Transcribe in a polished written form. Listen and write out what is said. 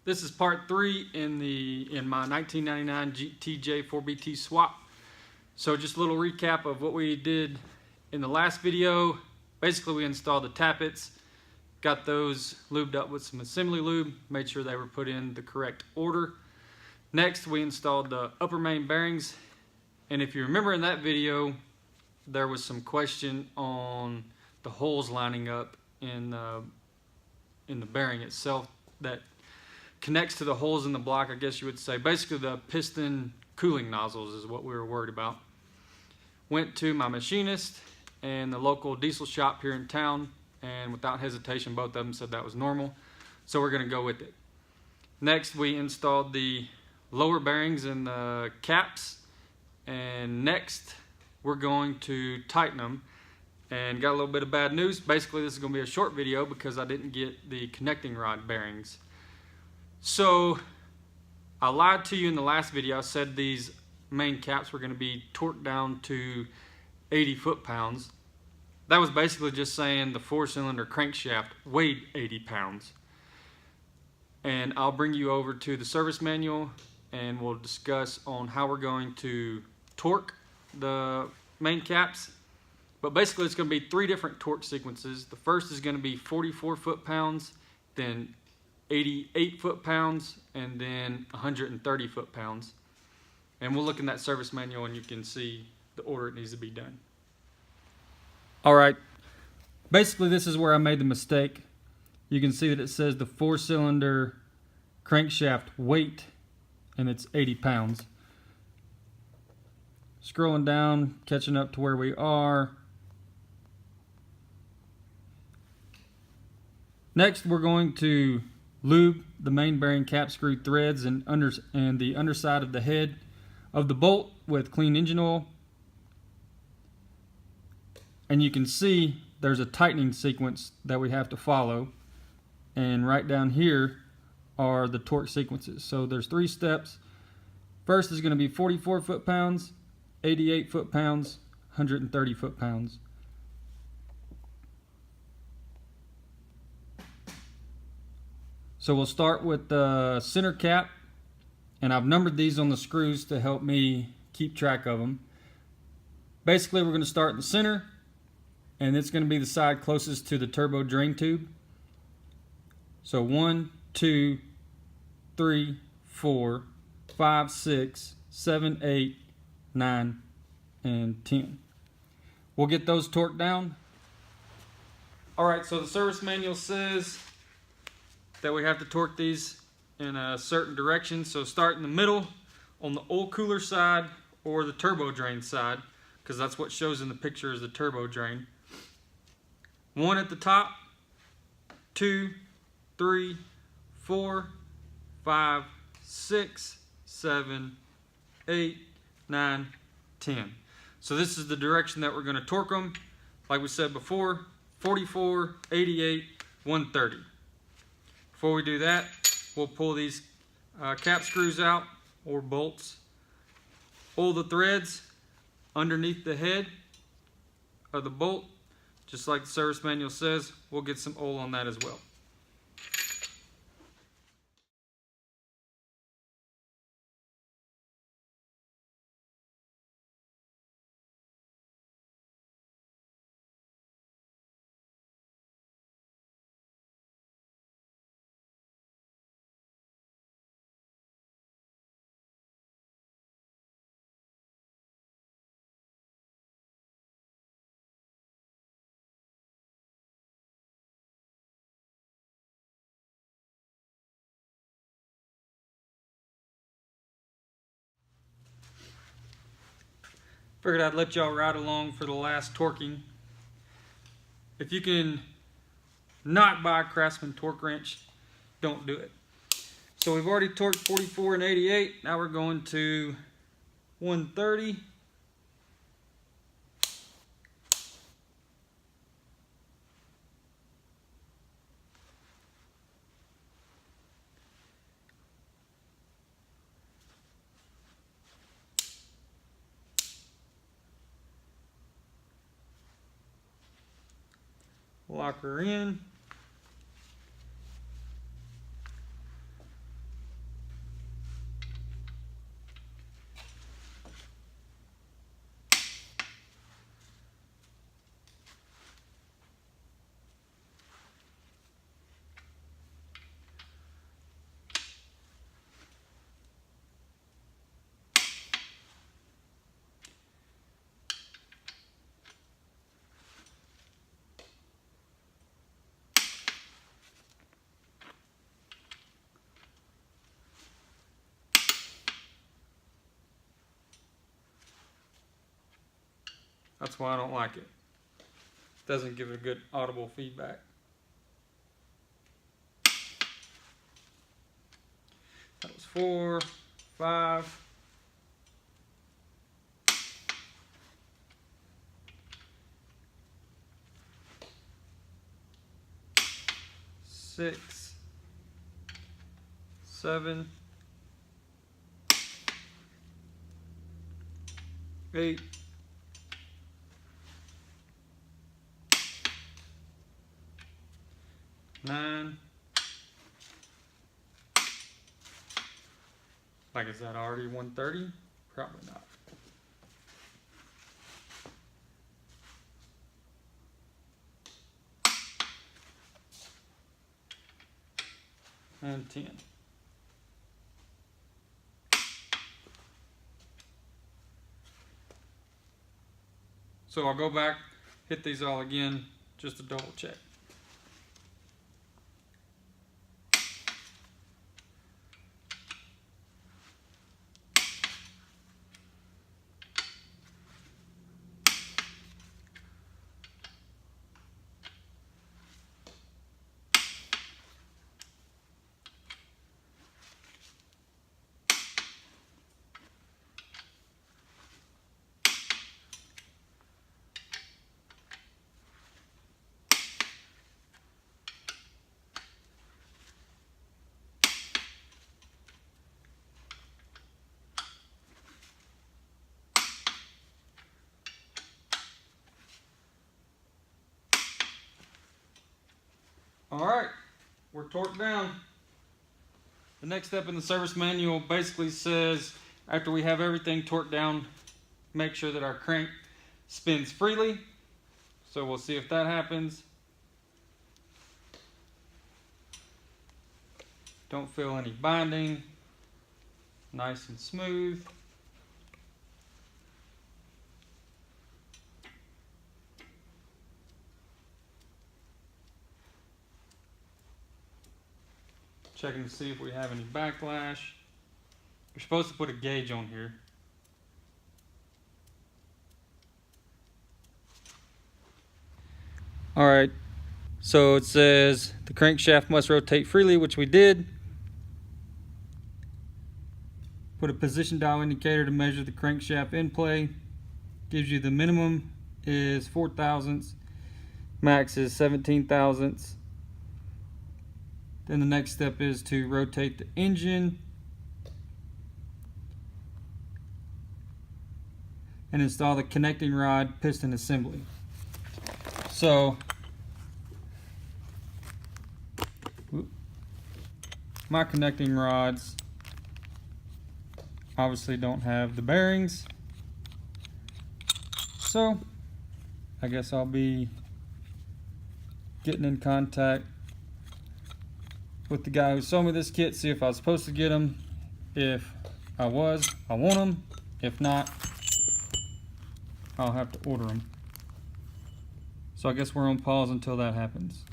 This is part 3 in my 1999 TJ 4BT swap. So just a little recap of what we did in the last video. Basically, we installed the tappets, got those lubed up with some assembly lube, made sure they were put in the correct order. Next, we installed the upper main bearings, and if you remember in that video, there was some question on the holes lining up in the bearing itself that connects to the holes in the block, I guess you would say. Basically, the piston cooling nozzles is what we were worried about. Went to my machinist and the local diesel shop here in town, and without hesitation, both of them said that was normal, so we're going to go with it. Next, we installed the lower bearings and the caps, and next we're going to tighten them. And got a little bit of bad news. Basically, this is going to be a short video because I didn't get the connecting rod bearings. So I lied to you in the last video. I said these main caps were going to be torqued down to 80 foot-pounds. That was basically just saying the 4-cylinder crankshaft weighed 80 pounds. And I'll bring you over to the service manual and we'll discuss on how we're going to torque the main caps. But basically, it's going to be 3 different torque sequences. The first is going to be 44 foot-pounds, then 88 foot-pounds, and then 130 foot-pounds. And we'll look in that service manual and you can see the order it needs to be done. Alright, basically this is where I made the mistake. You can see that it says the 4-cylinder crankshaft weight, and it's 80 pounds. Scrolling down, catching up to where we are. Next, we're going to lube the main bearing cap screw threads and the underside of the head of the bolt with clean engine oil. And you can see there's a tightening sequence that we have to follow. And right down here are the torque sequences. So there's 3 steps. First is going to be 44 foot-pounds, 88 foot-pounds, 130 foot-pounds. So we'll start with the center cap, and I've numbered these on the screws to help me keep track of them. Basically, we're going to start in the center, and it's going to be the side closest to the turbo drain tube. So 1, 2, 3, 4, 5, 6, 7, 8, 9, and 10. We'll get those torqued down. Alright, so the service manual says that we have to torque these in a certain direction. So start in the middle on the oil cooler side or the turbo drain side, because that's what shows in the picture is the turbo drain. 1 at the top, 2, 3, 4, 5, 6, 7, 8, 9, 10. So this is the direction that we're going to torque them. Like we said before, 44, 88, 130. Before we do that, we'll pull these cap screws out or bolts. Pull the threads underneath the head of the bolt, just like the service manual says. We'll get some oil on that as well. Figured I'd let y'all ride along for the last torquing. If you can not buy a Craftsman torque wrench, don't do it. So we've already torqued 44 and 88. Now we're going to 130. Lock her in. That's why I don't like it. Doesn't give it a good audible feedback. That was 4, 5. 6, 7, 8, 9. Like, is that already 130? Probably not. And 10. So I'll go back, hit these all again, just to double check. Alright, we're torqued down. The next step in the service manual basically says, after we have everything torqued down, make sure that our crank spins freely. So we'll see if that happens. Don't feel any binding. Nice and smooth. Checking to see if we have any backlash. You're supposed to put a gauge on here. Alright, so it says the crankshaft must rotate freely, which we did. Put a position dial indicator to measure the crankshaft in play. Gives you the minimum is 4 thousandths, max is 17 thousandths. Then the next step is to rotate the engine and install the connecting rod piston assembly. So my connecting rods obviously don't have the bearings, so I guess I'll be getting in contact with the guy who sold me this kit, see if I was supposed to get them. If I was, I want them. If not, I'll have to order them. So I guess we're on pause until that happens.